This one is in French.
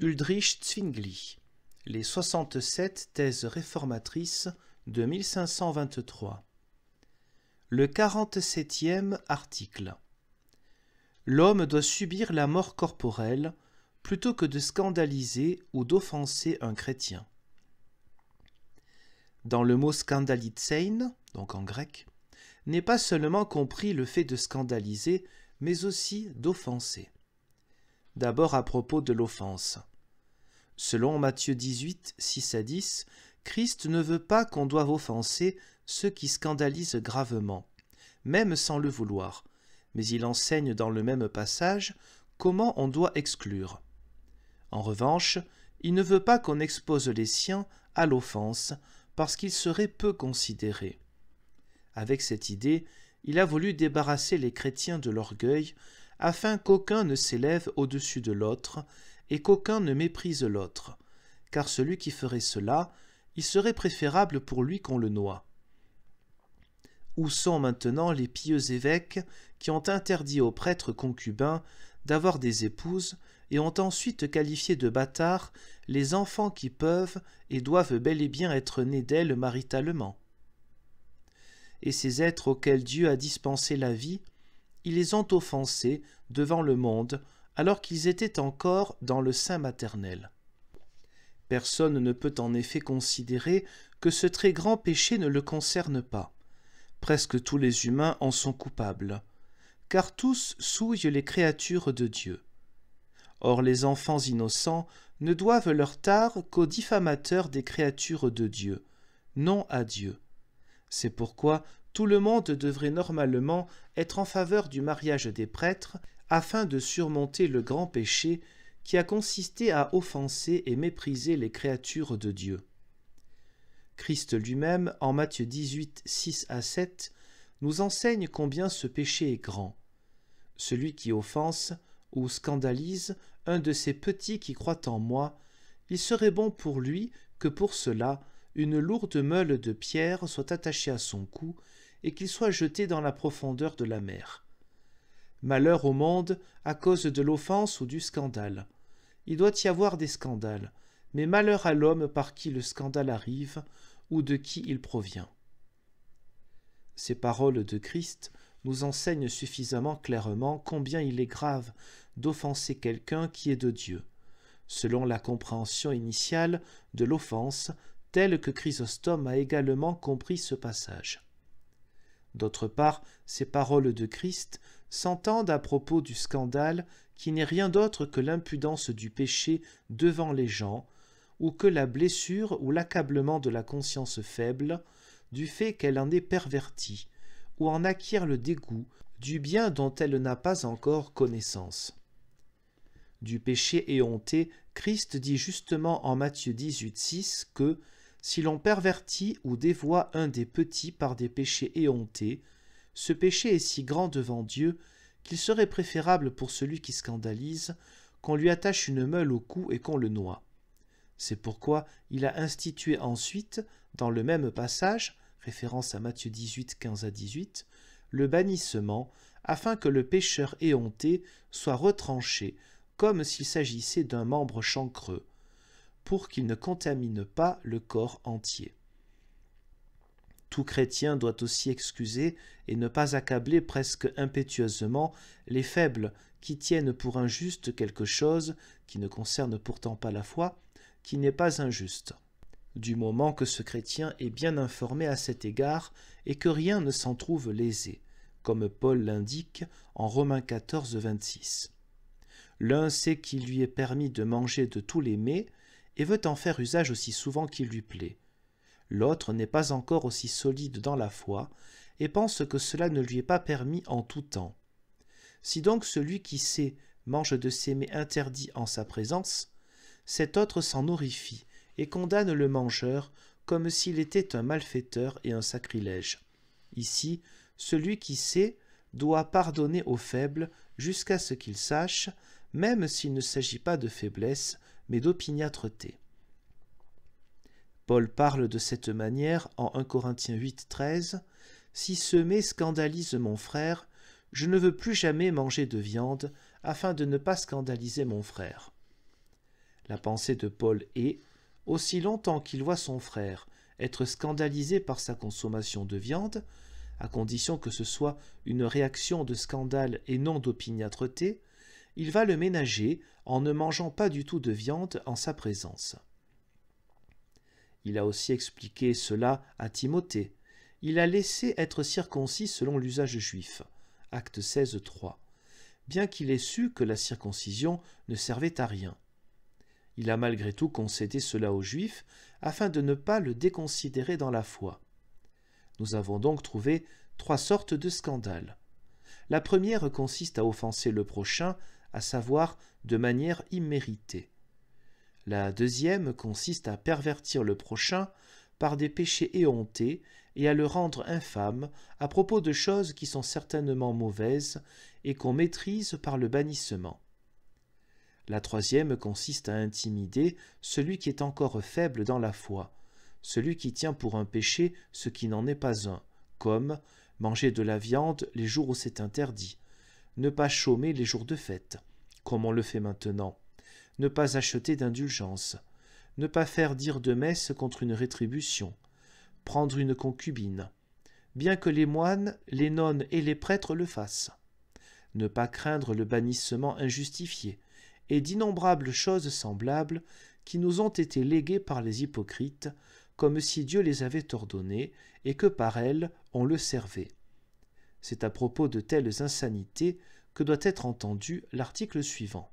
Ulrich Zwingli, les 67 thèses réformatrices de 1523. Le 47e article. L'homme doit subir la mort corporelle plutôt que de scandaliser ou d'offenser un chrétien. Dans le mot scandalitsein, donc en grec, n'est pas seulement compris le fait de scandaliser, mais aussi d'offenser. D'abord à propos de l'offense. Selon Matthieu 18, 6 à 10, Christ ne veut pas qu'on doive offenser ceux qui scandalisent gravement, même sans le vouloir, mais il enseigne dans le même passage comment on doit exclure. En revanche, il ne veut pas qu'on expose les siens à l'offense, parce qu'ils seraient peu considérés. Avec cette idée, il a voulu débarrasser les chrétiens de l'orgueil, afin qu'aucun ne s'élève au-dessus de l'autre, et qu'aucun ne méprise l'autre, car celui qui ferait cela, il serait préférable pour lui qu'on le noie. Où sont maintenant les pieux évêques qui ont interdit aux prêtres concubins d'avoir des épouses et ont ensuite qualifié de bâtards les enfants qui peuvent et doivent bel et bien être nés d'elles maritalement? Et ces êtres auxquels Dieu a dispensé la vie, ils les ont offensés devant le monde alors qu'ils étaient encore dans le sein maternel. Personne ne peut en effet considérer que ce très grand péché ne le concerne pas. Presque tous les humains en sont coupables, car tous souillent les créatures de Dieu. Or les enfants innocents ne doivent leur tare qu'aux diffamateurs des créatures de Dieu, non à Dieu. C'est pourquoi tout le monde devrait normalement être en faveur du mariage des prêtres afin de surmonter le grand péché qui a consisté à offenser et mépriser les créatures de Dieu. Christ lui-même, en Matthieu 18, 6 à 7, nous enseigne combien ce péché est grand. Celui qui offense ou scandalise un de ces petits qui croient en moi, il serait bon pour lui que pour cela une lourde meule de pierre soit attachée à son cou et qu'il soit jeté dans la profondeur de la mer. Malheur au monde à cause de l'offense ou du scandale. Il doit y avoir des scandales, mais malheur à l'homme par qui le scandale arrive ou de qui il provient. Ces paroles de Christ nous enseignent suffisamment clairement combien il est grave d'offenser quelqu'un qui est de Dieu, selon la compréhension initiale de l'offense telle que Chrysostome a également compris ce passage. D'autre part, ces paroles de Christ s'entendent à propos du scandale qui n'est rien d'autre que l'impudence du péché devant les gens, ou que la blessure ou l'accablement de la conscience faible, du fait qu'elle en est pervertie, ou en acquiert le dégoût du bien dont elle n'a pas encore connaissance. Du péché éhonté, Christ dit justement en Matthieu 18, 6 que si l'on pervertit ou dévoie un des petits par des péchés éhontés, ce péché est si grand devant Dieu qu'il serait préférable pour celui qui scandalise qu'on lui attache une meule au cou et qu'on le noie. C'est pourquoi il a institué ensuite, dans le même passage, référence à Matthieu 18, 15 à 18, le bannissement, afin que le pécheur éhonté soit retranché, comme s'il s'agissait d'un membre chancreux, pour qu'il ne contamine pas le corps entier. Tout chrétien doit aussi excuser et ne pas accabler presque impétueusement les faibles qui tiennent pour injuste quelque chose qui ne concerne pourtant pas la foi, qui n'est pas injuste, du moment que ce chrétien est bien informé à cet égard et que rien ne s'en trouve lésé, comme Paul l'indique en Romains 14, 26. L'un sait qu'il lui est permis de manger de tous les mets et veut en faire usage aussi souvent qu'il lui plaît. L'autre n'est pas encore aussi solide dans la foi et pense que cela ne lui est pas permis en tout temps. Si donc celui qui sait mange de ces mets interdits en sa présence, cet autre s'en horrifie et condamne le mangeur comme s'il était un malfaiteur et un sacrilège. Ici, celui qui sait doit pardonner aux faibles jusqu'à ce qu'il sache, même s'il ne s'agit pas de faiblesse, mais d'opiniâtreté. Paul parle de cette manière en 1 Corinthiens 8, 13 « Si ce mets scandalise mon frère, je ne veux plus jamais manger de viande, afin de ne pas scandaliser mon frère. » La pensée de Paul est, aussi longtemps qu'il voit son frère être scandalisé par sa consommation de viande, à condition que ce soit une réaction de scandale et non d'opiniâtreté, il va le ménager en ne mangeant pas du tout de viande en sa présence. Il a aussi expliqué cela à Timothée. Il a laissé être circoncis selon l'usage juif. Acte 16, 3. Bien qu'il ait su que la circoncision ne servait à rien. Il a malgré tout concédé cela aux Juifs afin de ne pas le déconsidérer dans la foi. Nous avons donc trouvé 3 sortes de scandales. La première consiste à offenser le prochain, à savoir de manière imméritée. La deuxième consiste à pervertir le prochain par des péchés éhontés et à le rendre infâme à propos de choses qui sont certainement mauvaises et qu'on maîtrise par le bannissement. La troisième consiste à intimider celui qui est encore faible dans la foi, celui qui tient pour un péché ce qui n'en est pas un, comme manger de la viande les jours où c'est interdit, ne pas chômer les jours de fête, comme on le fait maintenant, ne pas acheter d'indulgence, ne pas faire dire de messe contre une rétribution, prendre une concubine, bien que les moines, les nonnes et les prêtres le fassent, ne pas craindre le bannissement injustifié, et d'innombrables choses semblables qui nous ont été léguées par les hypocrites, comme si Dieu les avait ordonnées et que par elles on le servait. C'est à propos de telles insanités que doit être entendu l'article suivant.